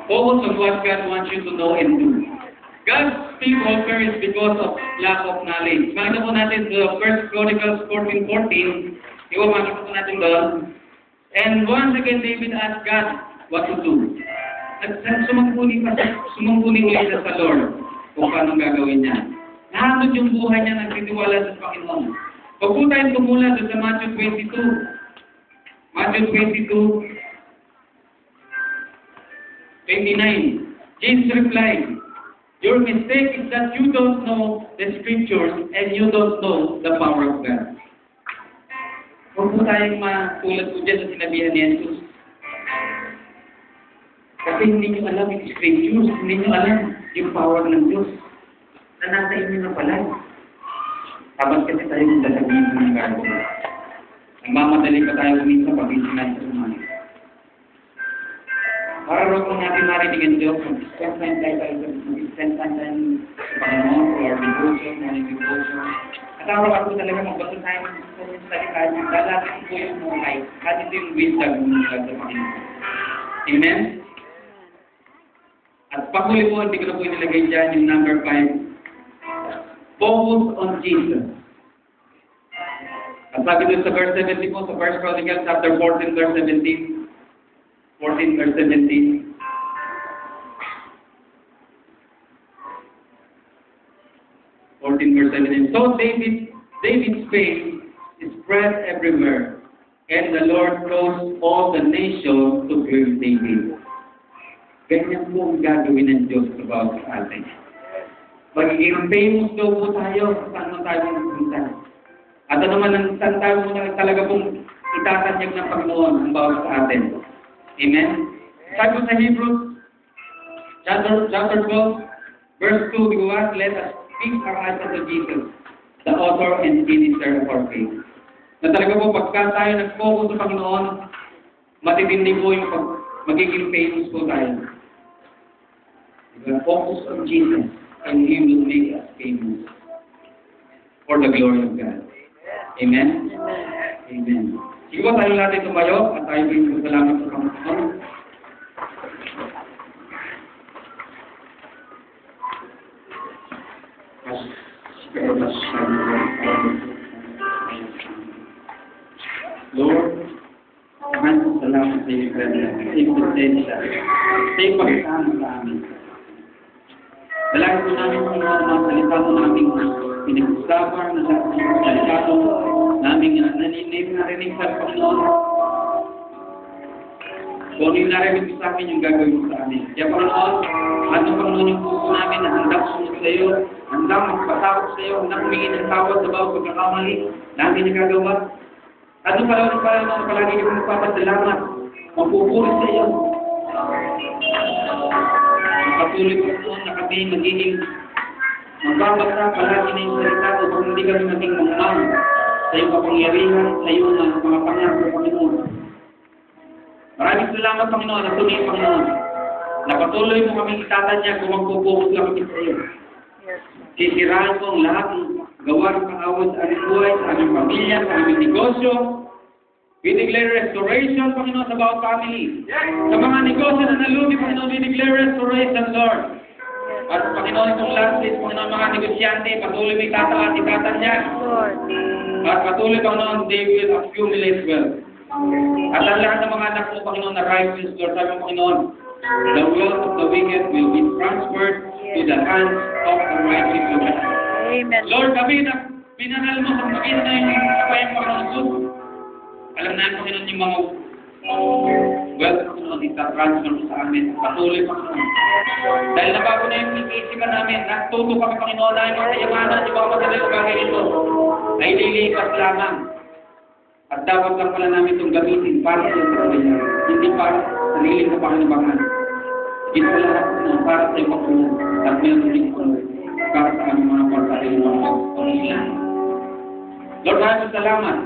Focus on what God wants you to know and do. God's people perish because of lack of knowledge. Makita po natin sa 1 Chronicles 14:14. Di ba makita po natin doon? And once again, David asked God what to do. At sumumpuni ulit siya sa Lord kung paano gagawin niya. Nahanod yung buhay niya nagtitiwala sa Panginoon. Pag po tayong tumula doon sa Matthew 22. Matthew 22:29. Jesus replied, "Your mistake is that you don't know the scriptures and you don't know the power of God." Huwag po tayong matulad po dyan sa sinabihan ni Jesus. Kasi hindi nyo alam yung scriptures, hindi nyo alam yung power ng Diyos na nasa inyo na pala. Tapos kasi tayo yung sasabihin ng gagawin. Nagmamadali pa tayo minsan pag isinay sa sumali. Para rin kung natin marinig ang Diyos, mag-spend time tayo sa Panginoon or devotion, morning devotion. At araw-araw talaga magbasa tayo sa salita niya. Lalaki po yung mulay. At ito yung wisdom ng God sa Panginoon. Amen? At panghuli po, hindi ko na po inilagay dyan yung number 5. Focus on Jesus. At sabi doon sa verse 17 po, sa 1 Chronicles chapter 14, verse 17. 14 verse 17. So David's fame spread everywhere, and the Lord caused all the nations to fear David. Ganyan po ang gagawin ng Diyos about sa atin. Magiging famous daw po tayo, saan mo tayo pupunta. At ano naman ang saan tayo muna talaga pong itatanyag ng Panginoon ang bawat sa atin. Amen? Sabi sa Hebrews, chapter 12, verse 2, because let us speak our eyes unto Jesus, the author and finisher of our faith. Na talaga po, pagka tayo nag-focus sa Panginoon, matitindi po yung magiging famous po tayo. Focus on Jesus, and He will make us famous for the glory of God. Amen? Amen. Sige po tayo natin tumayo at tayo po salamat sa Panginoon. Lord, maraming salamat sa iyo, Brother. Sa iyo presensya. Sa iyo pagsama sa amin. Dalangin po namin kung mga salita mo namin pinag-usapan na salita mo namin narinig sa Panginoon. Kung yung narinig sa amin, yung gagawin mo sa amin. Kaya Panginoon, ano Panginoon yung puso namin na handang sunod sa iyo, handang magpasakot sa iyo, handang humingi ng tawad sa bawat pagkakamali namin nagagawa. At yung Panginoon, palagi kami magpapasalamat, magpupuri sa iyo. Patuloy po noon na kami magiging magbabasa palagi na yung salita upang hindi kami maging mangmang sa iyong kapangyarihan, sa iyong mga pangako, Panginoon. Maraming salamat, Panginoon, at tuloy, Panginoon, na patuloy mo kami itatanya kung magpupuhos lang kami sa iyo. Sisirahan mo ang lahat ng gawa ng pang-awad sa aming buhay, sa aming pamilya, sa aming negosyo. We declare restoration, Panginoon, sa bawat family. Sa mga negosyo na nalumi, Panginoon, we declare restoration, Lord. At Panginoon, itong last list, Panginoon, mga negosyante, patuloy may tataas, itatanyag. At patuloy, Panginoon, they will accumulate wealth. At ang lahat ng mga anak mo, Panginoon, na righteous, Lord, sabi mo, Panginoon, the wealth of the wicked will be transferred to the hands of the righteous. Amen. Lord, kami na pinanal mo sa maging na yung kapayang Panginoon. Alam namin, Panginoon, yung mga wealth, Panginoon, itatransfer mo sa amin. Patuloy, Panginoon. Dahil nabago na yung isipan namin, natuto kami, Panginoon, na yung mga kayamanan, yung mga madalang bagay ito, ay lilipas lamang. At dapat lang pala namin itong gamitin para sa iyong pagkakas. Hindi para sa sariling kapakinabangan. Ito lahat na para sa iyong pagkakas. At meron din ito para sa aming mga pagkakas. Lord, maraming salamat.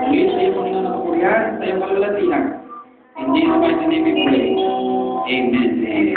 Muli sa iyo, Panginoon, na kapurihan, sa iyong kalulatihan. In Jesus' mighty name we pray. Amen.